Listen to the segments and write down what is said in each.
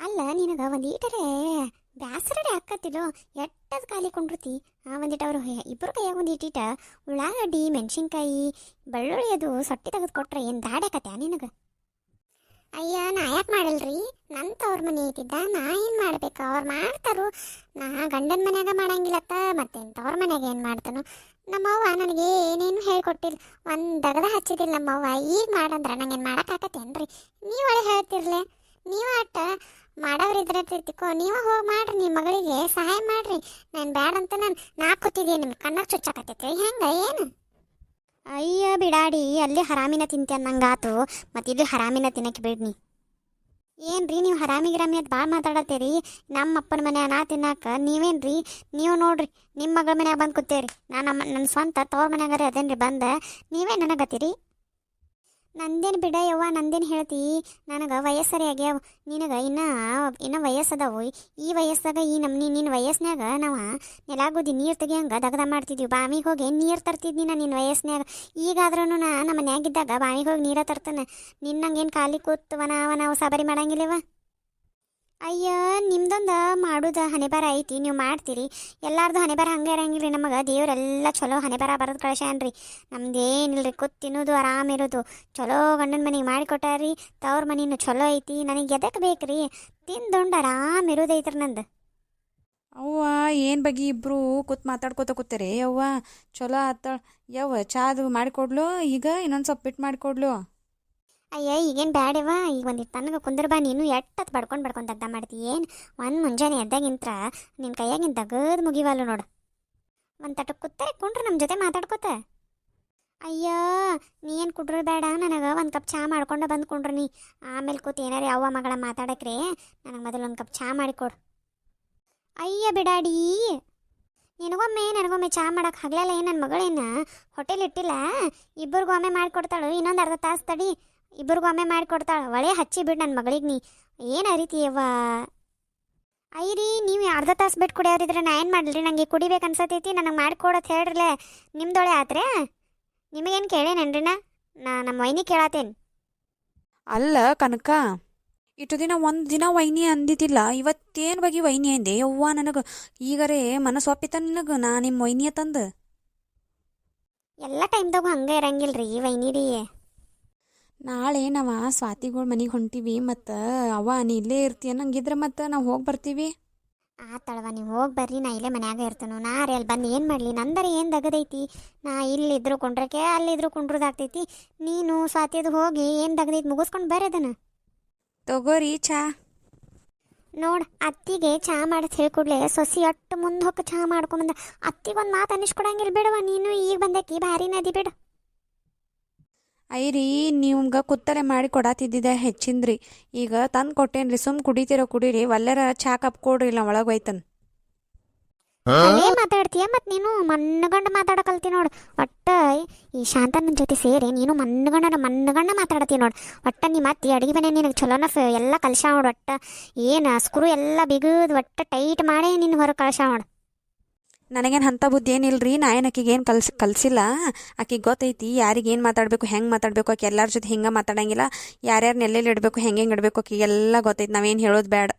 ಅಲ್ಲ ನಿನಗೆ ಒಂದು ಈಟರೇ ಬ್ಯಾಸರಡೆ ಹಾಕತ್ತಿಲ್ಲೋ ಎಟ್ಟದ ಖಾಲಿ ಕೊಂಡಿರ್ತಿ ಒಂದಿಟ್ಟು ಅವರು ಇಬ್ಬರು ಕೈಯಾಗ ಒಂದು ಇಟ್ಟಿಟ ಉಳ್ಳಾಗಡ್ಡಿ ಮೆಣಸಿನ್ಕಾಯಿ ಬೆಳ್ಳುಳ್ಳಿ ಅದು ಸೊಟ್ಟಿ ತೆಗೆದು ಕೊಟ್ರೆ ಏನು ದಾಡ್ಯಾಕತ್ಯಾ ನಿನಗೆ? ಅಯ್ಯ ನಾ ಯಾಕೆ ಮಾಡಲ್ರಿ? ನನ್ನ ತವ್ರ ಮನೆ ಐತಿದ್ದ ನಾ ಏನು ಮಾಡ್ಬೇಕು? ಅವ್ರು ಮಾಡ್ತಾರು. ನಾ ಗಂಡನ ಮನ್ಯಾಗ ಮಾಡಂಗಿಲ್ಲತ್ತ ಮತ್ತೆ ತವ್ರ ಮನ್ಯಾಗ ಏನು ಮಾಡ್ತಾನು? ನಮ್ಮವ್ವ ನನಗೆ ಏನೇನು ಹೇಳ್ಕೊಟ್ಟಿಲ್ಲ, ಒಂದು ದಗದ ಹಚ್ಚಿದಿಲ್ಲ ನಮ್ಮವ್ವ. ಈಗ ಮಾಡಂದ್ರೆ ನಂಗೇನು ಮಾಡೋಕ್ಕಾಗತ್ತೇನ್ರಿ? ನೀವಳೆ ಹೇಳ್ತಿರ್ಲೆ, ನೀವು ಅಟ್ಟ ಮಾಡೋರಿದ್ರೆ ತಿರ್ತಿಕೋ, ನೀವು ಹೋಗಿ ಮಾಡ್ರಿ, ನಿಮ್ಮ ಮಗಳಿಗೆ ಸಹಾಯ ಮಾಡ್ರಿ. ನಾನು ಬ್ಯಾಡಂತ ನಾ ಕೂತಿದ್ದೀನಿ, ನಿಮ್ಮ ಕಣ್ಣಾಗ ಚುಚ್ಚಾಕತ್ತೈತಿ ಹೆಂಗೆ ಏನು? ಅಯ್ಯ ಬಿಡಾಡಿ, ಅಲ್ಲಿ ಹರಾಮಿನ ತಿಂತಿ ಅನ್ನಂಗಾತು, ಮತ್ತು ಇದು ಹರಾಮಿನ ತಿನ್ನಕ್ಕೆ ಬಿಡ್ನಿ. ಏನ್ರಿ ನೀವು ಹರಾಮಿ ಗಿರಾಮಿ ಅಂತ ಭಾಳ ಮಾತಾಡತ್ತೀರಿ. ನಮ್ಮ ಅಪ್ಪನ ಮನೆ ನಾ ತಿನ್ನಾಕ ನೀವೇನ್ರಿ? ನೀವು ನೋಡ್ರಿ ನಿಮ್ಮ ಮಗಳ ಮನ್ಯಾಗ ಬಂದು ಕೂತೇರಿ, ನನ್ನ ಸ್ವಂತ ತವ್ರ ಮನ್ಯಾಗಾರೆ ಅದೇನ್ರಿ ಬಂದ ನೀವೇ ನನಗತ್ತೀರಿ? ನಂದೇನು ಬಿಡ ಯವ್ವ, ನಂದೇನು ಹೇಳ್ತಿ? ನನಗೆ ವಯಸ್ಸರಿ ಆಗ್ಯಾವ, ನಿನಗೆ ಇನ್ನೂ ವಯಸ್ಸದಾವು. ಈ ವಯಸ್ಸಾಗ ಈ ನಮ್ನಿ ನಿನ್ನ ವಯಸ್ಸಿನಾಗ ನಾವು ನೆಲಾಗುದಿ ನೀರು ತೆಗಿಯಂಗೆ ದಗದ ಮಾಡ್ತಿದ್ವಿ. ಬಾವಿಗೆ ಹೋಗಿ ನೀರು ತರ್ತಿದ್ನಿ ನಾನು ನಿನ್ನ ವಯಸ್ಸಿನಾಗ. ಈಗಾದ್ರೂ ನಮ್ಮ ಮನ್ಯಾಗಿದ್ದಾಗ ಬಾವಿಗೆ ಹೋಗಿ ನೀರ ತರ್ತಾನೆ. ನಿನ್ನಂಗೇನು ಖಾಲಿ ಕೂತು ನಾವು ಸಾಬರಿ ಮಾಡಂಗಿಲ್ಲವ. ಅಯ್ಯ ನಿಮ್ದೊಂದು ಮಾಡೋದು ಹಣೆಬರ ಐತಿ, ನೀವು ಮಾಡ್ತೀರಿ. ಎಲ್ಲಾರ್ದು ಹಣೆಬರ ಹಂಗೆ ಇರಂಗಿಲ್ಲ. ನಮಗೆ ದೇವರೆಲ್ಲ ಚಲೋ ಹಣೆಬರ ಬರೋದು ಕಳ್ಸ್ಯಾನ್ರಿ. ನಮ್ದೇನಿಲ್ರಿ, ಕೂತ್ ತಿನ್ನೋದು ಆರಾಮಿರೋದು. ಚಲೋ ಗಂಡನ ಮನೆಗೆ ಮಾಡಿಕೊಟ್ಟಾರಿ, ತವ್ರ ಮನೇನು ಚಲೋ ಐತಿ. ನನಗೆ ಎದಕ್ಕೆ ಬೇಕ್ರಿ? ತಿಂದುಂಡು ಆರಾಮಿರೋದೈತ್ರಿ ನಂದು. ಅವ್ವ ಏನು ಬಗ್ಗೆ ಇಬ್ಬರು ಕೂತ್ ಮಾತಾಡ್ಕೋತ ಕೂತಾರೆ. ಅವ್ವ ಚಲೋ ಆತಾಳ. ಯವ್ವ ಚಾದು ಮಾಡಿಕೊಡ್ಲು, ಈಗ ಇನ್ನೊಂದು ಸ್ವಲ್ಪ ಬಿಟ್ಟು ಮಾಡಿಕೊಡ್ಲು. ಅಯ್ಯ ಈಗೇನು ಬ್ಯಾಡವ, ಈಗ ಒಂದಿಟ್ಟು ತನಗೆ ಕುಂದ್ರ ಬಾ. ನೀನು ಎಟ್ಟತ್ತು ಬಡ್ಕೊಂಡು ದಗ್ದ ಮಾಡ್ತಿ ಏನು? ಒಂದು ಮುಂಜಾನೆ ಎದ್ದಾಗಿಂತ್ರ ನಿನ್ನ ಕೈಯಾಗಿನ ದಗದ್ ಮುಗಿವಲ್ಲ ನೋಡು. ಒಂದು ತಟ ಕೂತಾರೆ ಕುಂಡ್ರೆ ನಮ್ಮ ಜೊತೆ ಮಾತಾಡ್ಕೋತ. ಅಯ್ಯ ನೀ ಏನು ಕುಡ್ರು ಬೇಡ, ನನಗೆ ಒಂದು ಕಪ್ ಚಹಾ ಮಾಡ್ಕೊಂಡು ಬಂದು ಕುಂಡ್ರಿ ನೀ. ಆಮೇಲೆ ಕೂತು ಏನಾರ ಅವ್ವ ಮಗಳ ಮಾತಾಡಕ್ರೆ ನನಗೆ ಮೊದಲು ಒಂದು ಕಪ್ ಚಹಾ ಮಾಡಿಕೊಡು. ಅಯ್ಯ ಬಿಡಾಡಿ, ನನಗೊಮ್ಮೆ ಚಹಾ ಮಾಡಕ್ಕೆ ಹಗಲೆಲ್ಲ ಏನು ನನ್ನ ಮಗಳೇನು ಹೋಟೆಲ್ ಇಟ್ಟಿಲ್ಲ? ಇಬ್ಬರಿಗೂ ಒಮ್ಮೆ ಮಾಡಿಕೊಡ್ತಾಳು, ಇನ್ನೊಂದು ಅರ್ಧ ತಾಸು ತಡಿ, ಇಬ್ಬರಿಗೂ ಒಮ್ಮೆ ಮಾಡಿಕೊಡ್ತಾಳೆ. ಒಳ್ಳೆ ಹಚ್ಚಿ ಬಿಡು ನನ್ನ ಮಗಳಿಗೆ ನೀ. ಏನು ಅರಿತೀಯವ್ವ? ಐರಿ ನೀವು ಅರ್ಧ ತಾಸು ಬಿಟ್ಟು ಕುಡಿಯೋರಿದ್ರೆ ನಾ ಏನು ಮಾಡಲಿ? ನನಗೆ ಕುಡಿಬೇಕು ಅನ್ಸತೈತಿ, ನನಗೆ ಮಾಡಿಕೊಡೋದು ಹೇಳ್ರಲ್ಲೇ. ನಿಮ್ದೊಳೆ ಆತ್ರೆ ನಿಮಗೇನು ಕೇಳೇನೇನ್ರಿ? ನಮ್ಮ ವೈನಿ ಕೇಳತ್ತೇನು? ಅಲ್ಲ ಕನಕ, ಇಷ್ಟು ದಿನ ಒಂದು ದಿನ ವೈನಿ ಅಂದಿದ್ದಿಲ್ಲ, ಇವತ್ತೇನು ಬಗ್ಗೆ ವೈನಿ ಅಂದೆ? ಯವ್ವ ನನಗೆ ಈಗರೇ ಮನಸ್ಸು ಒಪ್ಪಿತ ನಿನಗೆ ನಾ ನಿಮ್ಮ ವೈನಿಯ ತಂದು. ಎಲ್ಲ ಟೈಮ್ದಾಗೂ ಹಂಗೆ ಇರಂಗಿಲ್ರಿ ವೈನಿರಿ. ನಾಳೆ ನಾವು ಸ್ವಾತಿಗಳ ಮನೆಗೆ ಹೊಂಟೀವಿ, ಮತ್ತು ಅವ್ವ ನೀ ಇಲ್ಲೇ ಇರ್ತೀಯ ನಂಗಿದ್ರೆ, ಮತ್ತು ನಾವು ಹೋಗಿ ಬರ್ತೀವಿ. ಆತಳವ ನೀವು ಹೋಗಿ ಬರ್ರಿ, ನಾ ಇಲ್ಲೇ ಮನ್ಯಾಗ ಇರ್ತೇನೆ. ರೀ ಅಲ್ಲಿ ಬಂದು ಏನು ಮಾಡಲಿ? ನಂದರೆ ಏನು ದಗದೈತಿ? ನಾ ಇಲ್ಲಿದ್ರು ಕುಂಡ್ರಕ್ಕೆ ಅಲ್ಲಿದ್ರು ಕುಂಡ್ರದಾಗ್ತೈತಿ. ನೀನು ಸ್ವಾತಿದು ಹೋಗಿ ಏನು ದಗದೈತಿ ಮುಗಿಸ್ಕೊಂಡು ಬರ್ರಿ ಅದನ್ನು. ತಗೋರಿ ಚಾ. ನೋಡು ಅತ್ತಿಗೆ ಚಹಾ ಮಾಡೋದು ಹೇಳ್ಕೊಡ್ಲೆ, ಸೊಸಿ ಅಟ್ಟು ಮುಂದೆ ಹೊಕ್ಕ ಚಹಾ ಮಾಡ್ಕೊಂಬಂದ. ಅತ್ತಿಗೊಂದು ಮಾತು ಅನ್ನಿಸ್ಕೊಡಂಗಿಲ್ಲ ಬಿಡವ, ನೀನು ಈಗ ಬಂದಕ್ಕೆ ಭಾರಿ ನದಿ ಬಿಡು. ಐರಿ ನಿಮ್ಗೆ ಕುತ್ತರೆ ಮಾಡಿ ಕೊಡಾತಿದ್ದಿದ್ದೆ ಹೆಚ್ಚಿಂದ್ರಿ, ಈಗ ತಂದು ಕೊಟ್ಟೇನ್ರಿ. ಸುಮ್ ಕುಡಿತೀರೋ ಕುಡೀರಿ, ಒಲ್ಲೆರ ಚಾ ಕಪ್ ಕೊಡ್ರಿ, ಇಲ್ಲ ಒಳಗೆ ಹೋಯ್ತನ್. ಅಲ್ಲೇ ಮಾತಾಡ್ತೀಯ ಮತ್ತು ನೀನು ಮಣ್ಣಗಂಡು ಮಾತಾಡಕಲ್ತಿ ನೋಡು. ಒಟ್ಟ ಈ ಶಾಂತನ ಜೊತೆ ಸೇರಿ ನೀನು ಮಣ್ಣಗಂಡ ಮಾತಾಡತ್ತಿ ನೋಡು. ಒಟ್ಟ ನಿಮ್ಮ ಅತ್ತಿ ಅಡುಗೆ ಮನೆ ನಿನಗೆ ಚಲೋನ ಎಲ್ಲ ಕಲ್ಸ ನೋಡು. ಒಟ್ಟ ಏನು ಸ್ಕ್ರೂ ಎಲ್ಲ ಬಿಗದು ಒಟ್ಟ ಟೈಟ್ ಮಾಡೇ ನಿನ್ನ ಹೊರಗೆ ಕಳ್ಸ ನೋಡು. ನನಗೇನು ಅಂಥ ಬುದ್ಧಿ ಏನಿಲ್ರಿ, ನಾ ಏನು ಆಕಿಗೆ ಏನು ಕಲಿಸಿಲ್ಲ. ಆಕಿಗೆ ಗೊತ್ತೈತಿ ಯಾರಿಗೆ ಏನು ಮಾತಾಡಬೇಕು, ಹೆಂಗೆ ಮಾತಾಡಬೇಕು. ಆಕೆ ಎಲ್ಲರ ಜೊತೆ ಹಿಂಗೆ ಮಾತಾಡಂಗಿಲ್ಲ, ಯಾರ್ಯಾರನ್ನ ಎಲ್ಲೆಲ್ಲಿ ಇಡಬೇಕು, ಹೆಂಗೆ ಇಡಬೇಕು ಆಕಿಗೆ ಎಲ್ಲ ಗೊತ್ತೈತಿ. ನಾವೇನು ಹೇಳೋದು ಬೇಡ.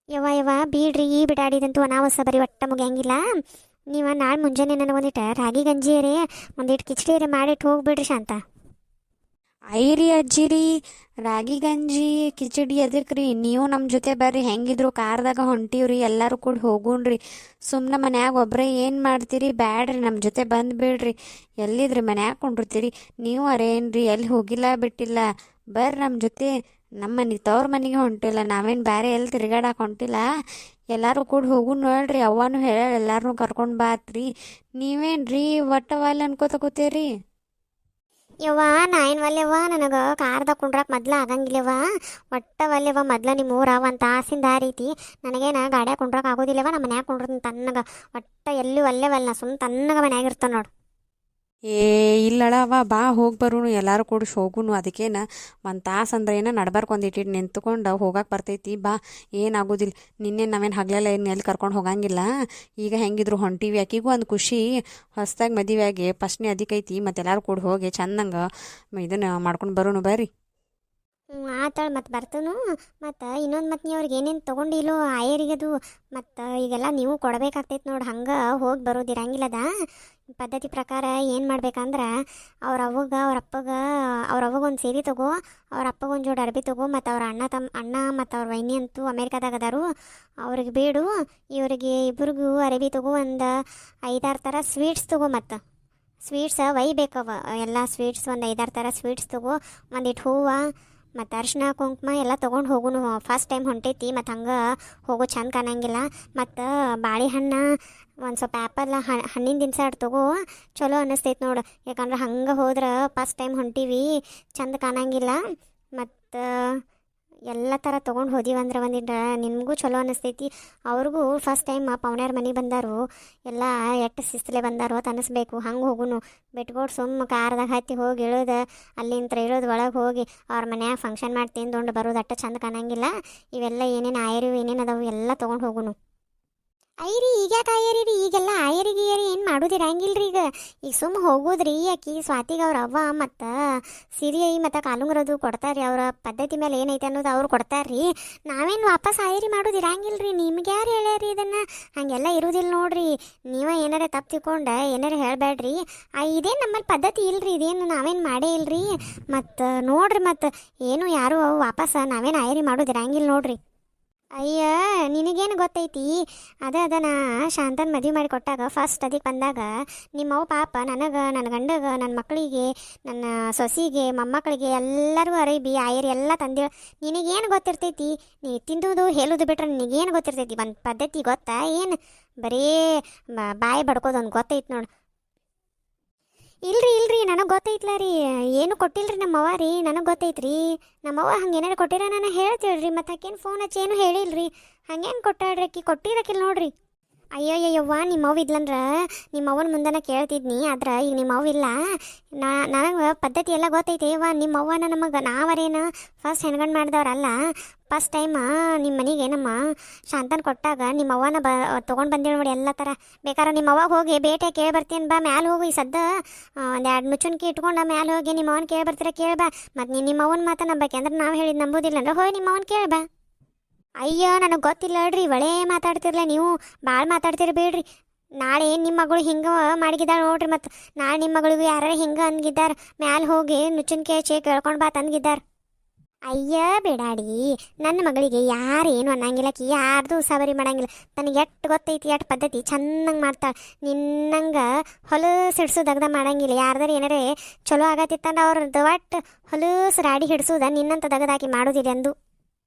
ಯವ್ವ ಬಿಡ್ರಿ, ಈ ಬಿಡಾಡಿದಂತೂ ಅನಾವಸ ಬರೀ ಒಟ್ಟ ಮುಗಿಯಂಗಿಲ್ಲ. ನೀವು ನಾಳೆ ಮುಂಜಾನೆ ನನಗೆ ಒಂದಿಟ್ಟು ರಾಗಿ ಗಂಜಿ ರೀ ಒಂದಿಟ್ಟು ಕಿಚಡಿ ಮಾಡಿಟ್ಟು ಹೋಗ್ಬಿಡ್ರಿ ಶಾಂತ. ಐರಿ ಅಜ್ಜಿರಿ, ರಾಗಿ ಗಂಜಿ ಕಿಚಡಿ ಎದಕ್ರಿ? ನೀವು ನಮ್ಮ ಜೊತೆ ಬರ್ರಿ, ಹೆಂಗಿದ್ರು ಕಾರ್ದಾಗ ಹೊಂಟೀವ್ರಿ, ಎಲ್ಲರೂ ಕೂಡ ಹೋಗೋಣ್ರಿ. ಸುಮ್ಮನೆ ಮನ್ಯಾಗ ಒಬ್ಬರೇ ಏನು ಮಾಡ್ತೀರಿ? ಬ್ಯಾಡ್ರಿ, ನಮ್ಮ ಜೊತೆ ಬಂದು ಬಿಡ್ರಿ. ಎಲ್ಲಿದ್ರಿ ಮನ್ಯಾಗ ಕೊಂಡಿರ್ತೀರಿ ನೀವು? ಅರೇನ್ರಿ ಎಲ್ಲಿ ಹೋಗಿಲ್ಲ ಬಿಟ್ಟಿಲ್ಲ, ಬರ್ರಿ ನಮ್ಮ ಜೊತೆ. ನಮ್ಮ ಮನೆ ತವ್ರ ಮನೆಗೆ ಹೊಂಟಿಲ್ಲ, ನಾವೇನು ಬೇರೆ ಎಲ್ಲಿ ತಿರುಗಾಡಕ್ಕೆ ಹೊಂಟಿಲ್ಲ. ಎಲ್ಲರೂ ಕೂಡ ಹೋಗು ನೋಡ್ರಿ. ಅವ್ವನೂ ಹೇಳ ಎಲ್ಲಾರನ್ನೂ ಕರ್ಕೊಂಡು ಬಾತ್ರಿ. ನೀವೇನ್ರಿ ಒಟ್ಟವಲ್ಲ ಅನ್ಕೋತ ಕೂತೀರಿ? ಯವ್ವ ನಾ ಏನು ಒಲ್ಲೆವ್ವ, ನನಗೆ ಕಾರ್ದಾಗ ಕುಂಡ್ರಕ್ಕೆ ಮೊದ್ಲು ಆಗಂಗಿಲ್ಲವ. ಒಟ್ಟ ಒಲ್ಲೆವ ಮೊದ್ಲು ನಿಮ್ಮ ಊರ ಒಂದು ತಾಸಿಂದ ಆ ರೀತಿ ನನಗೇನು ಗಾಡ್ಯಾಗ ಕುಂಡ್ರಕ್ಕೆ ಆಗೋದಿಲ್ಲವ. ನಮ್ಮ ಮನ್ಯಾಗ ಕುಂಡ್ರತೀನಿ ತನ್ನಗೆ. ಒಟ್ಟ ಎಲ್ಲಿ ಒಲ್ಲೆವಲ್ಲ, ನಾ ಸುಮ್ಮನೆ ತನ್ನಗೆ ಮನ್ಯಾಗ ಇರ್ತಾನೆ ನೋಡು. ಏ ಇಲ್ಲಳವ, ಬಾ ಹೋಗಿ ಬರೋನು, ಎಲ್ಲರೂ ಕೂಡ ಹೋಗುನು. ಅದಕ್ಕೇನು ಒಂದು ತಾಸು ಅಂದ್ರೆ ಏನೋ ನಡ್ಬಾರ್ಕೊಂದಿಟ್ಟು ನಿಂತ್ಕೊಂಡು ಹೋಗಕ್ಕೆ ಬರ್ತೈತಿ. ಬಾ, ಏನಾಗೋದಿಲ್ಲ. ನಿನ್ನೆ ನಾವೇನು ಹಗಲೆಲ್ಲ ಏನು ಎಲ್ಲಿ ಕರ್ಕೊಂಡು ಹೋಗಂಗಿಲ್ಲ. ಈಗ ಹೆಂಗಿದ್ರು ಹೊಂಟೀವಿ, ಆಕಿಗೂ ಒಂದು ಖುಷಿ. ಹೊಸ್ದಾಗಿ ಮದುವೆಯಾಗಿ ಫಸ್ಟ್ನೇ ಅದಕ್ಕೈತಿ, ಮತ್ತು ಎಲ್ಲರೂ ಕೂಡ ಹೋಗಿ ಚಂದಂಗೆ ಇದನ್ನು ಮಾಡ್ಕೊಂಡು ಬರೋನು ಬರ್ರಿ. ಆತಾಳ ಮತ್ತು ಬರ್ತನು. ಮತ್ತು ಇನ್ನೊಂದು ಮತ್ತು ನೀವು ಅವ್ರಿಗೆ ಏನೇನು ತೊಗೊಂಡಿಲ್ಲೋ ಆಯರಿಗದು ಮತ್ತು ಈಗೆಲ್ಲ ನೀವು ಕೊಡಬೇಕಾಗ್ತೈತೆ ನೋಡಿ. ಹಂಗೆ ಹೋಗಿ ಬರೋದು ಇರಂಗಿಲ್ಲದ. ಪದ್ಧತಿ ಪ್ರಕಾರ ಏನು ಮಾಡ್ಬೇಕಂದ್ರೆ ಅವ್ರ ಅವ್ವಗೆ ಅವ್ರ ಅಪ್ಪಗೆ ಅವ್ರ ಅವ್ವಗೆ ಒಂದು ಸೀರೆ ತಗೋ, ಅವ್ರ ಅಪ್ಪಗೆ ಒಂದು ಜೋಡಿ ಅರ್ಬಿ ತಗೋ, ಮತ್ತು ಅವ್ರ ಅಣ್ಣ ಮತ್ತು ಅವ್ರ ವೈನಿ ಅಂತೂ ಅಮೇರಿಕಾದಾಗ ಅದಾರು, ಅವ್ರಿಗೆ ಬೇಡು. ಇವರಿಗೆ ಇಬ್ರಿಗೂ ಅರಬಿ ತಗೋ, ಒಂದು 5-6 ಥರ ಸ್ವೀಟ್ಸ್ ತಗೋ. ಮತ್ತು ಸ್ವೀಟ್ಸ್ ಒಯ್ಬೇಕವ ಎಲ್ಲ ಸ್ವೀಟ್ಸ್, ಒಂದು 5-6 ಥರ ಸ್ವೀಟ್ಸ್ ತಗೋ, ಒಂದಿಟ್ಟು ಹೂವು ಮತ್ತು ಅರಿಶಿನ ಕುಂಕುಮ ಎಲ್ಲ ತೊಗೊಂಡು ಹೋಗುನು. ಫಸ್ಟ್ ಟೈಮ್ ಹೊಂಟೈತಿ ಮತ್ತು ಹಂಗೆ ಹೋಗೋ ಚಂದ ಕಾಣಂಗಿಲ್ಲ. ಮತ್ತು ಬಾಳೆಹಣ್ಣು, ಒಂದು ಸ್ವಲ್ಪ ಆ್ಯಪಲ್, ಹಣ್ಣಿನ ದಿನಸ ತಗೋ, ಚಲೋ ಅನ್ನಿಸ್ತೈತೆ ನೋಡು. ಯಾಕಂದ್ರೆ ಹಂಗೆ ಹೋದ್ರೆ ಫಸ್ಟ್ ಟೈಮ್ ಹೊಂಟೀವಿ, ಚಂದ ಕಾಣಂಗಿಲ್ಲ. ಮತ್ತು ಎಲ್ಲ ಥರ ತೊಗೊಂಡು ಹೋದಿವಂದ್ರೆ ಒಂದಿಟ್ಟು ನಿಮಗೂ ಚಲೋ ಅನ್ನಿಸ್ತೈತಿ. ಅವ್ರಿಗೂ ಫಸ್ಟ್ ಟೈಮ್ ಪವನ್ಯಾರ ಮನೆಗೆ ಬಂದಾರು, ಎಲ್ಲ ಎಷ್ಟು ಶಿಸ್ತಲೆ ಬಂದಾರು ಅಂತ ಅನ್ನಿಸ್ಬೇಕು. ಹಂಗೆ ಹೋಗುನು. ಬಿಟ್ಕೊಟ್ಟು ಸುಮ್ಮ ಕಾರ್ದಾಗ ಹತ್ತಿ ಹೋಗಿ ಇಳೋದು, ಅಲ್ಲಿಂದ ಇಳೋದು ಒಳಗೆ ಹೋಗಿ ಅವ್ರ ಮನ್ಯಾಗ ಫಂಕ್ಷನ್ ಮಾಡಿ ತಿಂದುಂಡು ಬರೋದು ಅಷ್ಟು ಚಂದ ಕಾಣಂಗಿಲ್ಲ. ಇವೆಲ್ಲ ಏನೇನು ಆಯರಿ ಏನೇನು ಅದಾವು ಎಲ್ಲ ತೊಗೊಂಡು ಹೋಗುನು. ಐರಿ ಈಗ್ಯಾಕೆ ಆಯರಿ ರೀ? ಈಗೆಲ್ಲ ಆಯರಿಗೆ ಏನು ಮಾಡೋದಿರಂಗಿಲ್ರಿ. ಈಗ ಸುಮ್ಮ ಹೋಗೋದ್ರಿ. ಆಕಿ ಸ್ವಾತಿಗೆ ಅವ್ರ ಅವ್ವ ಮತ್ತು ಸಿರಿ ಮತ್ತು ಕಾಲುಂಗ್ರದು ಕೊಡ್ತಾರೆ. ಅವರ ಪದ್ಧತಿ ಮೇಲೆ ಏನೈತೆ ಅನ್ನೋದು ಅವ್ರು ಕೊಡ್ತಾರ್ರಿ. ನಾವೇನು ವಾಪಸ್ ಆಯರಿ ಮಾಡೋದಿರಂಗಿಲ್ರಿ. ನಿಮ್ಗೆ ಯಾರು ಹೇಳ್ಯಾರಿ ಇದನ್ನು? ಹಾಗೆಲ್ಲ ಇರೋದಿಲ್ಲ ನೋಡ್ರಿ. ನೀವೇ ಏನಾರ ತಪ್ಪು ತಿಳ್ಕೊಂಡು ಏನಾರ ಹೇಳಬೇಡ್ರಿ. ಇದೇನು ನಮ್ಮಲ್ಲಿ ಪದ್ಧತಿ ಇಲ್ರಿ, ಇದೇನು ನಾವೇನು ಮಾಡೇ ಇಲ್ರಿ. ಮತ್ತು ನೋಡ್ರಿ, ಮತ್ತು ಏನು ಯಾರು ವಾಪಸ್ ನಾವೇನು ಆಯರಿ ಮಾಡೋದಿರಂಗಿಲ್ಲ ನೋಡ್ರಿ. ಅಯ್ಯ, ನಿನಗೇನು ಗೊತ್ತೈತಿ? ಅದ ನಾ ಶಾಂತನ ಮದುವೆ ಮಾಡಿ ಕೊಟ್ಟಾಗ ಫಸ್ಟ್ ಅದಕ್ಕೆ ಬಂದಾಗ ನಿಮ್ಮವ್ವ ಪಾಪ ನನಗೆ, ನನ್ನ ಗಂಡಗೆ, ನನ್ನ ಮಕ್ಕಳಿಗೆ, ನನ್ನ ಸೊಸಿಗೆ, ಮೊಮ್ಮಕ್ಕಳಿಗೆ ಎಲ್ಲರೂ ಅರೇಬಿ ಆಯರಿ ಎಲ್ಲ ತಂದೆ. ನಿನಗೇನು ಗೊತ್ತಿರ್ತೈತಿ? ನೀ ತಿಂದುದು ಹೇಳೋದು ಬಿಟ್ರೆ ನಿನಗೇನು ಗೊತ್ತಿರ್ತೈತಿ? ಒಂದು ಪದ್ಧತಿ ಗೊತ್ತಾ ಏನು? ಬರೀ ಬಾಯಿ ಬಡ್ಕೋದೊಂದು ಗೊತ್ತೈತಿ ನೋಡು. ಇಲ್ರಿ ನನಗೆ ಗೊತ್ತೈತ್ಲ ರೀ. ಏನು ಕೊಟ್ಟಿಲ್ರಿ ನಮ್ಮವ್ವ ರೀ. ನನಗೆ ಗೊತ್ತೈತ್ರಿ. ನಮ್ಮವ್ವ ಹಂಗೆ ಏನಾರು ಕೊಟ್ಟಿರ ನಾನು ಹೇಳ್ತೀಳ್ರಿ. ಮತ್ತು ಆಕೇನು ಫೋನ್ ಹಚ್ಚಿ ಏನು ಹೇಳಿಲ್ರಿ. ಹಂಗೇನು ಕೊಟ್ಟಾಳ್ರಿ ಆಕಿ? ಕೊಟ್ಟಿರಕಿಲ್ಲ ನೋಡ್ರಿ. ಅಯ್ಯಯ್ಯವ್ವ, ನಿಮ್ಮವ್ವ ಇದ್ಲಂದ್ರೆ ನಿಮ್ಮವ್ವನ ಮುಂದೆನ ಕೇಳ್ತಿದ್ನಿ. ಆದ್ರೆ ಈಗ ನಿಮ್ಮವ್ವ ಇಲ್ಲ. ನನಗೆ ಪದ್ಧತಿ ಎಲ್ಲ ಗೊತ್ತೈತೆ ಅವ್ವ. ನಿಮ್ಮವ್ವನ ನಮಗೆ ನಾವರೇನು ಫಸ್ಟ್ ಹೆಣ್ಗಂಡು ಮಾಡಿದವ್ರಲ್ಲ. ಫಸ್ಟ್ ಟೈಮ್ ನಿಮ್ಮ ಮನೆಗೆ ನಮ್ಮ ಶಾಂತನ ಕೊಟ್ಟಾಗ ನಿಮ್ಮವ್ವನ ತೊಗೊಂಡು ಬಂದೇಳಿ ನೋಡಿ ಎಲ್ಲ ಥರ. ಬೇಕಾದ್ರೆ ನಿಮ್ಮವ್ವಾಗ ಹೋಗಿ ಭೇಟಿ ಕೇಳಿ ಬರ್ತೀನಿ ಬಾ. ಮ್ಯಾಲೆ ಹೋಗಿ ಈ ಸದ್ದ ಒಂದು 2 ಮುಚ್ಚುನ್ಕಿ ಇಟ್ಕೊಂಡು ಮ್ಯಾಲೆ ಹೋಗಿ ನಿಮ್ಮವ್ವನ ಕೇಳಿ ಬರ್ತೀರ, ಕೇಳ್ಬಾ. ಮತ್ತು ನಿಮ್ಮವ್ವನ ಮಾತು ನಂಬಕ್ಕೆ ಅಂದ್ರೆ ನಾವು ಹೇಳಿದ್ದು ನಂಬೋದಿಲ್ಲ ಅಂದ್ರೆ ಹೋಗಿ ನಿಮ್ಮವ್ವನ ಕೇಳ್ಬಾ. ಅಯ್ಯೋ, ನನಗೆ ಗೊತ್ತಿಲ್ಲ ಹೇಳ್ರಿ. ಒಳ್ಳೆ ಮಾತಾಡ್ತಿರ್ಲ ನೀವು, ಭಾಳ ಮಾತಾಡ್ತಿರಿ ಬೇಡ್ರಿ. ನಾಳೆ ನಿಮ್ಮ ಮಗಳು ಹಿಂಗೆ ಮಾಡಿಗಿದ್ದಾಳೆ ನೋಡ್ರಿ. ಮತ್ತು ನಾಳೆ ನಿಮ್ಮ ಮಗಳಿಗೂ ಯಾರು ಹಿಂಗೆ ಅಂದಿದ್ದಾರೆ, ಮ್ಯಾಲೆ ಹೋಗಿ ನುಚ್ಚುನ್ಕೆ ಚೇ ಕೇಳ್ಕೊಂಡು ಬಾ ತಂದಿದ್ದಾರೆ. ಅಯ್ಯ ಬೇಡಾಡಿ, ನನ್ನ ಮಗಳಿಗೆ ಯಾರು ಏನು ಅನ್ನಂಗಿಲ್ಲ. ಯಾರ್ದು ಸವರಿ ಮಾಡಂಗಿಲ್ಲ. ತನಗೆ ಎಷ್ಟು ಗೊತ್ತೈತಿ, ಎಷ್ಟು ಪದ್ಧತಿ ಚೆನ್ನಾಗಿ ಮಾಡ್ತಾಳೆ. ನಿನ್ನಂಗೆ ಹೊಲಸು ಹಿಡ್ಸೋದಗ್ದ ಮಾಡಂಗಿಲ್ಲ. ಯಾರ್ದಾರು ಏನಾರೇ ಚಲೋ ಆಗತ್ತಿತ್ತಂದ್ರೆ ಅವ್ರದ್ದು ಒಟ್ಟು ಹೊಲಸು ರಾಡಿ ಹಿಡ್ಸೋದ ನಿನ್ನಂತ ದಗದಾಕಿ ಮಾಡೋದಿದೆ ಅಂದು.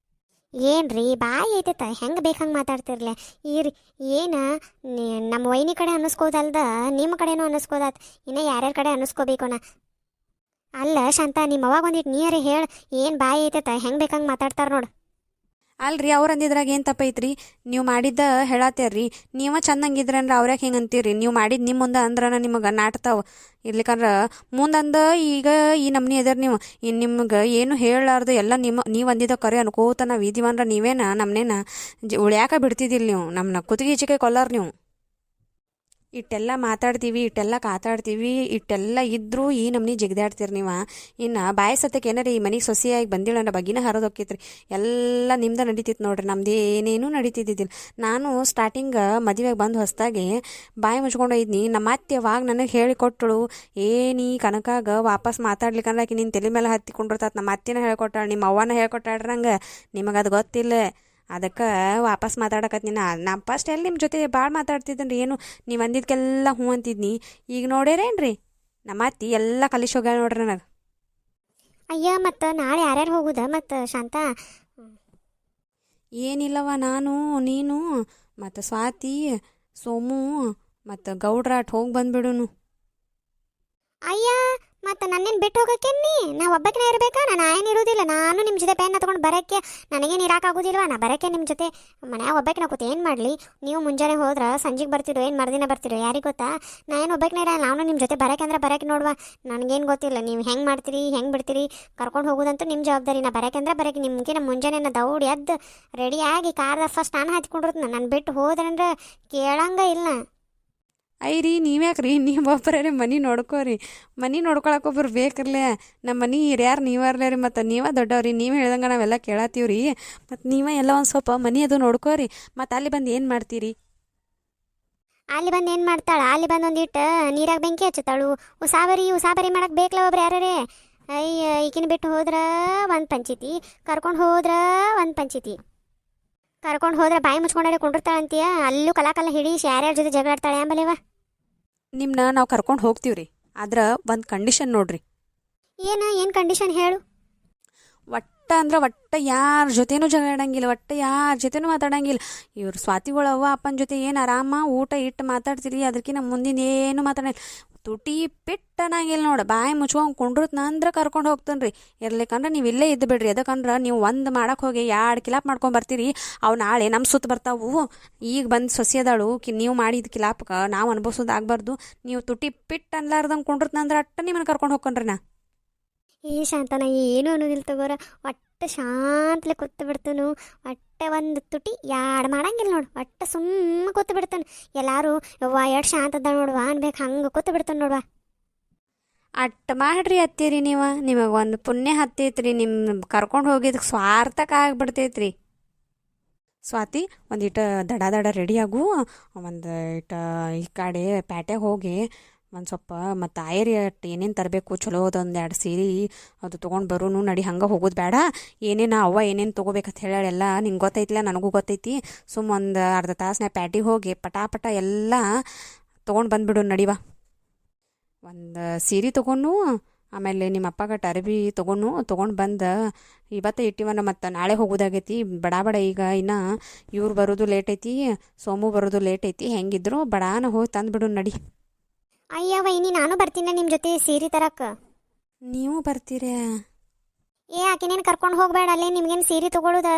ಏನ್ರಿ ಬಾಯಿ ಐತೈತ ಹೆಂಗೆ ಬೇಕಂಗೆ ಮಾತಾಡ್ತಿರ್ಲೆ ಈರಿ. ಏನು ನಮ್ಮ ವೈನಿ ಕಡೆ ಅನ್ನಿಸ್ಕೋದಲ್ದ ನಿಮ್ಮ ಕಡೆನೂ ಅನ್ನಿಸ್ಕೋದಾತ. ಇನ್ನು ಯಾರ್ಯಾರ ಕಡೆ ಅನ್ನಿಸ್ಕೋಬೇಕು ನಾ? ಅಲ್ಲ ಶಾಂತ, ನಿಮ್ಮ ಅವಾಗ ಒಂದಿಟ್ಟು ನೀರೇ ಹೇಳಿ. ಏನು ಬಾಯಿ ಐತೈತ ಹೆಂಗೆ ಬೇಕಂಗೆ ಮಾತಾಡ್ತಾರೆ ನೋಡು. ಅಲ್ರಿ, ಅವ್ರು ಅಂದಿದ್ರಾಗ ಏನು ತಪ್ಪೈತ್ರಿ? ನೀವು ಮಾಡಿದ್ದ ಹೇಳತ್ತೇರ್ರಿ. ನೀವ ಚಂದಂಗಿದ್ರಿ ಅಂದ್ರೆ ಅವ್ರ್ಯಾಕೆ ಹಿಂಗೆ ಅಂತೀರಿ? ನೀವು ಮಾಡಿದ್ದು ನಿಮ್ಮ ಮುಂದೆ ಅಂದ್ರನ ನಿಮಗೆ ನಾಟ್ತಾವ. ಇರ್ಲಿಕ್ಕಂದ್ರೆ ಮುಂದಂದ ಈಗ ಈ ನಮ್ನಿ ಅದಾರ ನೀವು. ಇನ್ನು ನಿಮ್ಗೆ ಏನು ಹೇಳಲಾರ್ದು ಎಲ್ಲ ನೀವು ಅಂದಿದ್ದ ಕರೆ ಅನ್ಕೋತ ನಾವು ಇದೀವಂದ್ರೆ ನೀವೇನ ನಮ್ಮನೇನ ಉಳ್ಯಾಕ ಬಿಡ್ತಿದ್ದಿಲ್ಲ. ನೀವು ನಮ್ಮನ್ನ ಕುತ್ತಿಗೆ ಈಚೆಗೆ ಕೊಲ್ಲಾರ ನೀವು. ಇಟ್ಟೆಲ್ಲ ಮಾತಾಡ್ತೀವಿ, ಇಟ್ಟೆಲ್ಲ ಕಾತಾಡ್ತೀವಿ, ಇಟ್ಟೆಲ್ಲ ಇದ್ರೂ ಈ ನಮ್ನಿ ಜಿಗ್ದಾಡ್ತೀರಿ ನೀವು. ಇನ್ನು ಬಾಯಿ ಸತ್ಯಕ್ಕೆ ಏನಾರ ಈ ಮನೆಗೆ ಸೊಸೆಯಾಗಿ ಬಂದಿಲ್ಲ ಅನ್ನೋ ಬಗ್ಗಿನ ಹರಿದು ಹೋಗ್ತೈತ್ರಿ. ಎಲ್ಲ ನಿಮ್ದು ನಡೀತಿತ್ತು ನೋಡ್ರಿ, ನಮ್ದು ಏನೇನೂ ನಡೀತಿದ್ದಿದ್ದಿಲ್ಲ. ನಾನು ಸ್ಟಾರ್ಟಿಂಗ್ ಮದುವೆಗೆ ಬಂದು ಹೊಸ್ದಾಗಿ ಬಾಯಿ ಮುಚ್ಕೊಂಡು ಇದ್ನಿ. ನಮ್ಮ ಅತ್ತೆ ಅವಾಗ ನನಗೆ ಹೇಳಿಕೊಟ್ಟಳು, ಏನಿ ಕನಕಾಗ ವಾಪಸ್ ಮಾತಾಡ್ಲಿಕ್ಕಂದ್ರೆ ಆಕಿ ನಿನ್ನ ತಲೆ ಮೇಲೆ ಹತ್ತಿಕೊಂಡಿರ್ತಾತ. ನಮ್ಮ ಅತ್ತೆನ ಹೇಳ್ಕೊಟ್ಟಾಳ, ನಿಮ್ಮ ಅವ್ವನ ಹೇಳ್ಕೊಟ್ಟಾಳ್ರಿ ನಂಗೆ. ನಿಮಗೆ ಅದು ಗೊತ್ತಿಲ್ಲ. ಅದಕ್ಕೆ ವಾಪಸ್ ಮಾತಾಡಕತ್ತೀನಿ. ನಾ ಫಸ್ಟ್ ಎಲ್ಲಿ ನಿಮ್ಮ ಜೊತೆ ಭಾಳ ಮಾತಾಡ್ತಿದ್ದೀನಿ ರೀ. ಏನು ನೀವು ಅಂದಿದ್ದಕ್ಕೆಲ್ಲ ಹ್ಞೂ ಅಂತಿದ್ನಿ. ಈಗ ನೋಡ್ಯಾರೇನ್ರಿ ನಮ್ಮ ಅತ್ತಿ ಎಲ್ಲ ಕಲಿಸಿ ಹೋಗ್ಯಾಳ ನೋಡ್ರಿ ನನಗೆ. ಅಯ್ಯ, ಮತ್ತು ನಾಳೆ ಯಾರ್ಯಾರು ಹೋಗುದ ಮತ್ತು ಶಾಂತ? ಏನಿಲ್ಲವ, ನಾನು ನೀನು ಮತ್ತು ಸ್ವಾತಿ, ಸೋಮು ಮತ್ತು ಗೌಡ್ರಾಟ್ ಹೋಗಿ ಬಂದ್ಬಿಡುನು. ಅಯ್ಯ, ಮತ್ತು ನನ್ನೇನು ಬಿಟ್ಟು ಹೋಗಕ್ಕೇನಿ? ನಾ ಒಬ್ಬಕಿನ ಇರಬೇಕಾ? ನಾನು ಆಯನ್ ಇರೋದಿಲ್ಲ. ನಾನು ನಿಮ್ಮ ಜೊತೆ ಪೆನ್ನ ತೊಗೊಂಡು ಬರೋಕ್ಕೆ ನನಗೇನು ಇರೋಕ್ಕಾಗೋದಿಲ್ವ? ನಾ ಬರೋಕ್ಕೆ ನಿಮ್ಮ ಜೊತೆ ಮನ್ಯಾಗ ಒಬ್ಬಕಿನ ಕೂತು ಏನು ಮಾಡಲಿ? ನೀವು ಮುಂಜಾನೆ ಹೋದ್ರೆ ಸಂಜೆಗೆ ಬರ್ತಿರೋ, ಏನು ಮರುದಿನ ಬರ್ತಿರೋ ಯಾರಿಗೆ ಗೊತ್ತಾ? ನಾ ಏನು ಒಬ್ಬಕಿನ ಇರಲ್ಲ. ನಾನು ನಿಮ್ಮ ಜೊತೆ ಬರೋಕ್ಕೆ ಅಂದ್ರೆ ಬರೋಕ್ಕೆ ನೋಡುವ. ನನಗೇನು ಗೊತ್ತಿಲ್ಲ ನೀವು ಹೆಂಗೆ ಮಾಡ್ತೀರಿ, ಹೆಂಗೆ ಬಿಡ್ತೀರಿ. ಕರ್ಕೊಂಡು ಹೋಗೋದಂತೂ ನಿಮ್ಮ ಜವಾಬ್ದಾರಿ. ನಾ ಬರೋಕ್ಕೆ ಅಂದ್ರೆ ಬರೋಕ್ಕೆ. ನಿಮ್ಗೆ ಮುಂಜಾನೆ ನಾ ದೌಡಿ ಎದ್ದು ರೆಡಿಯಾಗಿ ಕಾರ್ದ ಫಸ್ಟ್ ನಾನು ಹಚ್ಕೊಂಡಿರ್ತೀನಿ. ನಾನು ಬಿಟ್ಟು ಹೋದ್ರಂದ್ರೆ ಕೇಳಂಗ ಇಲ್ಲ. ಐರಿ ನೀವ್ಯಾಕ್ರಿ ನೀವು ಒಬ್ಬರೇ ಮನೆ ನೋಡ್ಕೋರಿ. ಮನೆ ನೋಡ್ಕೊಳಕ್ಕೆ ಒಬ್ರು ಬೇಕಿರ್ಲೆ. ನಮ್ಮ ಮನೆ ಹಿರಿಯಾರು ನೀವರ್ಲೇ ರೀ, ಮತ್ತು ನೀವೇ ದೊಡ್ಡವ್ರಿ. ನೀವು ಹೇಳ್ದಂಗೆ ನಾವೆಲ್ಲ ಕೇಳತ್ತೀವ್ರಿ. ಮತ್ತು ನೀವೇ ಎಲ್ಲ ಒಂದು ಸ್ವಲ್ಪ ಮನೆ ಅದು ನೋಡ್ಕೋರಿ. ಮತ್ತು ಅಲ್ಲಿ ಬಂದು ಏನು ಮಾಡ್ತೀರಿ? ಅಲ್ಲಿ ಬಂದು ಏನು ಮಾಡ್ತಾಳ? ಅಲ್ಲಿ ಬಂದು ಒಂದಿಟ್ಟು ನೀರಾಗ ಬೆಂಕಿ ಹಚ್ಚುತ್ತಾಳು. ಉಸಾಬರಿ ಮಾಡಕ್ಕೆ ಬೇಕಲ್ಲ ಒಬ್ರು ಯಾರೇ. ಅಯ್ಯ ಈಕಿನ ಬಿಟ್ಟು ಹೋದ್ರೆ ಒಂದು ಪಂಚಾಯ್ತಿ, ಕರ್ಕೊಂಡು ಹೋದ್ರೆ ಒಂದು ಪಂಚಾಯ್ತಿ. ಕರ್ಕೊಂಡು ಹೋದ್ರೆ ಬಾಯಿ ಮುಚ್ಕೊಂಡಾರೆ ಕೊಂಡಿರ್ತಾಳಂತೀಯ. ಅಲ್ಲೂ ಕಲಾಕಲ್ಲ ಹಿಡೀಶ್ ಯಾರ್ಯಾರ ಜೊತೆ ಜಗಳಾಡ್ತಾಳೆ ಅಂಬಲೇವ. ನಿಮ್ಮನ್ನ ನಾವು ಕರ್ಕೊಂಡು ಹೋಗ್ತೀವ್ರಿ, ಆದ್ರೆ ಒಂದು ಕಂಡೀಷನ್ ನೋಡ್ರಿ. ಏನು ಕಂಡೀಷನ್ ಹೇಳು? ಒಟ್ಟ ಯಾರ ಜೊತೆನೂ ಜಗಳಾಡಂಗಿಲ್ಲ, ಒಟ್ಟು ಯಾರ ಜೊತೆನೂ ಮಾತಾಡಂಗಿಲ್ಲ. ಇವ್ರು ಸ್ವಾತಿಗಳು ಅವ್ವ ಅಪ್ಪನ ಜೊತೆ ಏನು ಆರಾಮ ಊಟ ಇಟ್ಟು ಮಾತಾಡ್ತೀರಿ, ಅದಕ್ಕಿಂತ ಮುಂದಿನ ಏನು ಮಾತಾಡಂಗಿಲ್ಲ. ತುಟಿ ಪಿಟ್ಟನಾಗಿಲ್ಲ ನೋಡು. ಬಾಯಿ ಮುಚ್ಕೊಂಡು ಕುಂಡ್ರತ್ನ ಅಂದ್ರೆ ಕರ್ಕೊಂಡು ಹೋಗ್ತಾನೆ ರೀ. ಇರ್ಲಿಕ್ಕಂದ್ರೆ ನೀವು ಇಲ್ಲೇ ಇದ್ದು ಬಿಡ್ರಿ. ಅದಕ್ಕಂದ್ರೆ ನೀವು ಒಂದು ಮಾಡಕ್ಕೆ ಹೋಗಿ 2 ಕಿಲಾಪ್ ಮಾಡ್ಕೊಂಡು ಬರ್ತೀರಿ. ಅವು ನಾಳೆ ನಮ್ಮ ಸುತ್ತ ಬರ್ತಾವು. ಈಗ ಬಂದು ಸೊಸೆಯದಾಳು ನೀವು ಮಾಡಿದ ಕಿಲಾಪಕ್ಕೆ ನಾವು ಅನುಭವಿಸೋದು ಆಗ್ಬಾರ್ದು. ನೀವು ತುಟಿ ಪಿಟ್ ಅನ್ಲಾರ್ದಂಗೆ ಕುಂಡ್ರತ್ನಂದ್ರೆ ಅಟ್ಟ ನಿಮ್ಮನ್ನು ಕರ್ಕೊಂಡು ಹೋಗ್ಕೊಂಡ್ರಿ ನಾ. ಶಾಂತನ ಏನು ಅನ್ನೋದಿಲ್ಲ ತಗೋರ. ಒಟ್ಟು ಶಾಂತಲೆ ಕೂತು ಬಿಡ್ತಾನು. ಒಟ್ಟೆ ಒಂದು ತುಟಿ ಯಾಡ್ ಮಾಡಂಗಿಲ್ಲ ನೋಡು. ಒಟ್ಟು ಸುಮ್ಮ ಕೂತು ಬಿಡ್ತಾನೆ. ಎಲ್ಲರೂ ಯವ್ವ ಎಷ್ಟು ಶಾಂತ ಅದ ನೋಡುವ ಅನ್ಬೇಕು, ಹಂಗೆ ಕೂತು ಬಿಡ್ತಾನೆ ನೋಡುವ. ಅಟ್ಟು ಮಾಡ್ರಿ ಹತ್ತೀರಿ ನೀವು. ನಿಮಗೆ ಒಂದು ಪುಣ್ಯ ಹತ್ತೈತ್ರಿ. ನಿಮ್ಮ ಕರ್ಕೊಂಡು ಹೋಗಿದ್ದಕ್ಕೆ ಸ್ವಾರ್ಥಕ ಆಗಿಬಿಡ್ತೈತ್ರಿ. ಸ್ವಾತಿ, ಒಂದಿಟ್ಟು ದಡ ರೆಡಿಯಾಗು. ಒಂದು ಇಟ್ಟು ಈ ಕಡೆ ಪ್ಯಾಟೆಗೆ ಹೋಗಿ ಒಂದು ಸ್ವಲ್ಪ ಮತ್ತು ಆಯರಿ ಏನೇನು ತರಬೇಕು ಚಲೋ ಅದೊಂದು 2 ಸೀರೆ ಅದು ತೊಗೊಂಡು ಬರೋನು ನಡಿ. ಹಂಗೆ ಹೋಗೋದು ಬೇಡ. ಏನೇನು ಅವ್ವ ಏನೇನು ತೊಗೋಬೇಕಂತ ಹೇಳಾಳೆಲ್ಲ ನಿಂಗೆ ಗೊತ್ತೈತಿಲ್ಲ, ನನಗೂ ಗೊತ್ತೈತಿ. ಸುಮ್ಮ ಒಂದು ಅರ್ಧ ತಾಸು ಪ್ಯಾಟಿಗೆ ಹೋಗಿ ಪಟ ಎಲ್ಲ ತೊಗೊಂಡು ಬಂದುಬಿಡು ನಡಿವ. ಒಂದು ಸೀರೆ ತೊಗೊಂಡು ಆಮೇಲೆ ನಿಮ್ಮ ಅಪ್ಪಗಟ್ಟು ಅರ್ಬಿ ತೊಗೊಂಡು ಬಂದು ಇವತ್ತೇ ಇಟ್ಟಿವನ. ಮತ್ತು ನಾಳೆ ಹೋಗೋದಾಗೈತಿ. ಬಡ ಈಗ ಇನ್ನು ಇವ್ರು ಬರೋದು ಲೇಟ್ ಐತಿ, ಸೋಮು ಬರೋದು ಲೇಟ್ ಐತಿ. ಹೆಂಗಿದ್ರು ಬಡಾನ ಹೋಗಿ ತಂದುಬಿಡು ನಡಿ. ಅಯ್ಯ ವೈನಿ, ನಾನು ಬರ್ತೀನಿ ನಿಮ್ಮ ಜೊತೆ ಸೀರೆ ತರಕ್ಕೆ. ನೀವು ಬರ್ತೀರಾ? ಆಕಿನೇನು ಕರ್ಕೊಂಡು ಹೋಗಬೇಡ. ಅಲ್ಲೇ ನಿಮ್ಗೇನು ಸೀರೆ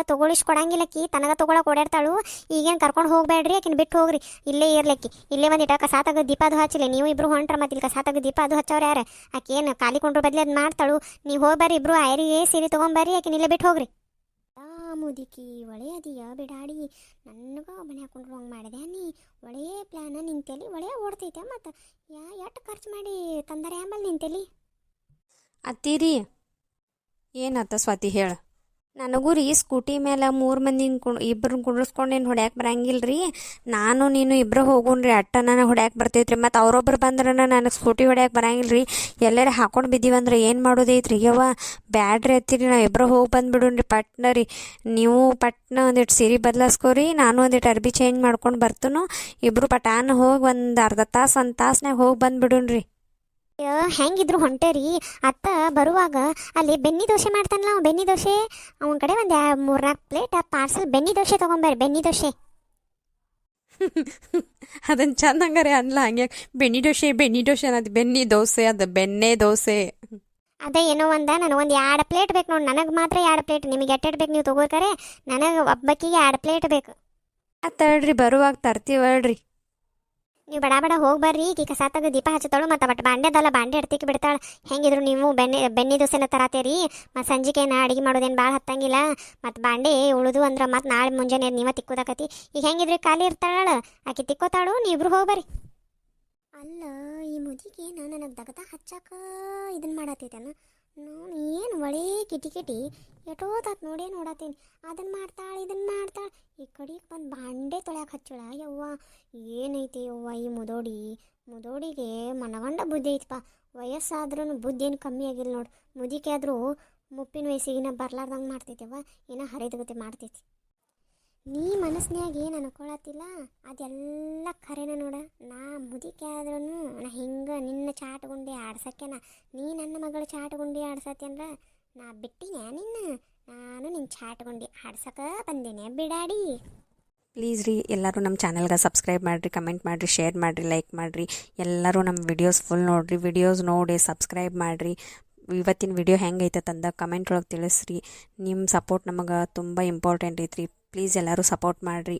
ತೊಗೊಳಿಸ್ ಕೊಡಂಗಿಲ್ಲಕ್ಕಿ, ತನಗ ತೊಗೊಳಕ್ಕೆ ಓಡಾಡ್ತಾಳು. ಈಗೇನು ಕರ್ಕೊಂಡು ಹೋಗಬೇಡ್ರಿ, ಆಕಿನ ಬಿಟ್ಟು ಹೋಗ್ರಿ. ಇಲ್ಲೇ ಇರ್ಲಿಕ್ಕಿ. ಇಲ್ಲೇ ಒಂದಿಟ ಕಸ ತೆಗೆದು ದೀಪ ಅದು ಹಚ್ಚಲಿ. ನೀವು ಇಬ್ರು ಹೊಂಟ್ರ ಮತ್ತೆ ಇಲ್ಲಿ ಕಸ ತೆಗೆದು ದೀಪ ಅದು ಹಚ್ಚವ್ರು ಯಾರು? ಆಕೆ ಏನು ಖಾಲಿ ಕೊಂಡ್ರು ಬದಲಿ ಅದು ಮಾಡ್ತಾಳು. ನೀವು ಹೋಗ್ಬರ್ರಿ ಇಬ್ರು ಆಯರಿಗೆ ಸೀರೆ ತೊಗೊಂಬರ್ರಿ. ಆಕಿನ ಇಲ್ಲೇ ಬಿಟ್ಟು ಹೋಗ್ರಿ. ಮುದುಕಿ ಒಳ್ಳೆ ಅದೀಯ ಬಿಡಾಡಿ. ನನಗೆ ಮನೆ ಹಾಕೊಂಡ್ರು ಹಂಗೆ ಮಾಡಿದೆ ನೀ. ಒಳ್ಳೆಯ ಪ್ಲ್ಯಾನ ನಿಂತೇಲಿ. ಒಳ್ಳೆಯ ಓಡ್ತೈತೆ. ಮತ್ತು ಎಷ್ಟು ಖರ್ಚು ಮಾಡಿ ತಂದರೆ ಆಮೇಲೆ ನಿಂತೇಲಿ. ಅತ್ತೀರಿ ಏನಾತ ಸ್ವಾತಿ ಹೇಳ? ನನಗೂ ರೀ ಸ್ಕೂಟಿ ಮೇಲೆ 3 ಮಂದಿನ ಇಬ್ಬರನ್ನ ಕುಂಡ್ರಿಸ್ಕೊಂಡೇನು ಹೊಡ್ಯಾಕೆ ಬರಂಗಿಲ್ಲ ರೀ. ನಾನು ನೀನು ಇಬ್ಬರು ಹೋಗೋಣ್ರಿ. ಅಟ್ಟ ನನಗೆ ಹೊಡ್ಯಾಕೆ ಬರ್ತೈತ್ರಿ. ಮತ್ತು ಅವರೊಬ್ರು ಬಂದ್ರೆ ನನಗೆ ಸ್ಕೂಟಿ ಹೊಡ್ಯಾಕೆ ಬರಂಗಿಲ್ಲ ರೀ. ಎಲ್ಲರೂ ಹಾಕೊಂಡು ಬಿದ್ದೀವಂದ್ರೆ ಏನು ಮಾಡೋದೈತ್ರಿ? ಯವ್ವ ಬ್ಯಾಡ್ರಿ ಹತ್ತಿರಿ, ನಾವು ಇಬ್ಬರು ಹೋಗಿ ಬಂದುಬಿಡೋಣ್ರಿ ಪಟ್ನ ರೀ. ನೀವು ಪಟ್ನ ಒಂದಿಟ್ಟು ಸೀರೆ ಬದಲಾಸ್ಕೋರಿ, ನಾನು ಒಂದಿಟ್ಟು ಅರ್ಬಿ ಚೇಂಜ್ ಮಾಡ್ಕೊಂಡು ಬರ್ತನು. ಇಬ್ಬರು ಪಟಾನ ಹೋಗಿ ಒಂದು ಅರ್ಧ ತಾಸು 1 ತಾಸ್ನಾಗ ಹೋಗಿ ಬಂದುಬಿಡೋಣ್ರಿ. ಹೆಂಗಿದ್ರು ಹೊಂಟೇರಿ. ಅತ್ತ ಬರುವಾಗ ಅಲ್ಲಿ ಬೆನ್ನಿ ದೋಸೆ ಮಾಡ್ತಾನಲ್ಲ ಅವ. ಬೆನ್ನಿ ದೋಸೆ ಅವನ ಕಡೆ ಒಂದು 3-4 ಪ್ಲೇಟ್ ಪಾರ್ಸಲ್ ಬೆನ್ನಿ ದೋಸೆ ತೊಗೊಂಬರ್ರಿ. ಬೆನ್ನಿ ದೋಸೆ ಅದನ್ನು ಚಂದಂಗಾರೆ ಅನ್ಲ. ಹಂಗೆ ಬೆನ್ನಿ ದೋಸೆ ಅನ್ನೋದು ಬೆನ್ನಿ ದೋಸೆ, ಅದು ಬೆಣ್ಣೆ ದೋಸೆ. ಅದೇ ಏನೋ ನನಗೊಂದು 2 ಪ್ಲೇಟ್ ಬೇಕು ನೋಡಿ. ನನಗೆ ಮಾತ್ರ 2 ಪ್ಲೇಟ್. ನಿಮಗೆ ಎಟ್ಟೆಟ್ಟು ಬೇಕು ನೀವು ತೊಗೋತಾರೆ. ನನಗೆ ಒಬ್ಬಕ್ಕಿಗೆ 2 ಪ್ಲೇಟ್ ಬೇಕು. ತಡ್ರಿ ಬರುವಾಗ ತರ್ತೀವಳ್ರಿ. ನೀವು ಬಡ ಹೋಗಿ ಬರ್ರಿ. ಈಗ ಕಸ ತೆಗೆದು ದೀಪ ಹಚ್ಚತಾಳು. ಮತ್ತು ಬಟ್ ಬಾಂಡೆದಲ್ಲ, ಬಾಂಡೆ ಎಡ್ತಿಕ್ಕೆ ಬಿಡ್ತಾಳೆ. ಹೆಂಗಿದ್ರು ನೀವು ಬೆನ್ನಿ ದೋಸೆನ ತರಾತೀರಿ. ಮತ್ತು ಸಂಜಿಕೇನ ಅಡುಗೆ ಮಾಡೋದೇನು ಭಾಳ ಹತ್ತಂಗಿಲ್ಲ. ಮತ್ತು ಬಾಂಡೆ ಉಳಿದು ಅಂದ್ರೆ ಮತ್ತು ನಾಳೆ ಮುಂಜಾನೆ ನೀವೇ ತಿಕ್ಕೋದಾಕತಿ. ಈಗ ಹೆಂಗಿದ್ರು ಖಾಲಿ ಇರ್ತಾಳ, ಆಕೆ ತಿಕ್ಕೋತಾಳು. ನೀವಿಬ್ರು ಹೋಗ್ಬರ್ರಿ. ಅಲ್ಲ ಈ ಮುದಿಗೇನು ನನಗೆ ದಗದ ಹಚ್ಚಾಕ ಇದನ್ನು ಮಾಡತ್ತೈತೇನು? ನಾನು ಏನು ಒಳ್ಳೆ ಕಿಟಿ ಎಟೋತಾತ್ ನೋಡತ್ತೀನಿ. ಅದನ್ನು ಮಾಡ್ತಾಳೆ, ಇದನ್ನು ಮಾಡ್ತಾಳೆ. ಈ ಕಡೆಗೆ ಬಂದು ಬಾಂಡೆ ತೊಳ್ಯಾಕೆ ಹಚ್ಚಳ. ಯವ್ವ ಏನೈತಿ ಯವ್ವ ಈ ಮುದೋಡಿಗೆ ಮನಗಂಡ ಬುದ್ಧಿ ಐತಪ್ಪ. ವಯಸ್ಸಾದ್ರೂ ಬುದ್ಧಿ ಏನು ಕಮ್ಮಿ ಆಗಿಲ್ಲ ನೋಡು. ಮುದಿಕೆ ಆದರೂ ಮುಪ್ಪಿನ ವಯಸ್ಸಿಗಿನ ಬರ್ಲಾರ್ದಂಗೆ ಮಾಡ್ತೈತವ್ವ. ಏನೋ ಹರಿದಗತೆ ಮಾಡ್ತೈತಿ. ನೀ ಮನಸ್ನ್ಯಾಗ ಏನು ಅನ್ಕೊಳತ್ತಿಲ್ಲ ಅದೆಲ್ಲ ಖರೇನ ನೋಡ. ನಾ ಮುದಿಕೆ ಆದ್ರೂ ನಾ ಹಿಂಗೆ ನಿನ್ನ ಚಾಟಗುಂಡಿ ಆಡ್ಸಕ್ಕೇನ. ನೀ ನನ್ನ ಮಗಳು ಚಾಟಗುಂಡಿ ಆಡ್ಸತ್ತೇನ್ರ ನಾ ಬಿಟ್ಟಿನ ನಿನ್ನ. ನಾನು ನಿನ್ನ ಚಾಟಗುಂಡಿ ಆಡ್ಸಕ್ಕೆ ಬಂದೇನೆ ಬಿಡಾಡಿ. ಪ್ಲೀಸ್ ರೀ ಎಲ್ಲರೂ ನಮ್ಮ ಚಾನಲ್ಗೆ ಸಬ್ಸ್ಕ್ರೈಬ್ ಮಾಡಿರಿ, ಕಮೆಂಟ್ ಮಾಡಿರಿ, ಶೇರ್ ಮಾಡಿರಿ, ಲೈಕ್ ಮಾಡಿರಿ. ಎಲ್ಲರೂ ನಮ್ಮ ವಿಡಿಯೋಸ್ ಫುಲ್ ನೋಡಿರಿ. ವಿಡಿಯೋಸ್ ನೋಡಿ ಸಬ್ಸ್ಕ್ರೈಬ್ ಮಾಡಿರಿ. ಇವತ್ತಿನ ವಿಡಿಯೋ ಹೆಂಗೈತೆ ತಂದ ಕಮೆಂಟ್ ಒಳಗೆ ತಿಳಿಸ್ರಿ. ನಿಮ್ಮ ಸಪೋರ್ಟ್ ನಮಗೆ ತುಂಬ ಇಂಪಾರ್ಟೆಂಟ್ ಐತ್ರಿ. ಪ್ಲೀಸ್ ಎಲ್ಲರೂ ಸಪೋರ್ಟ್ ಮಾಡಿರಿ.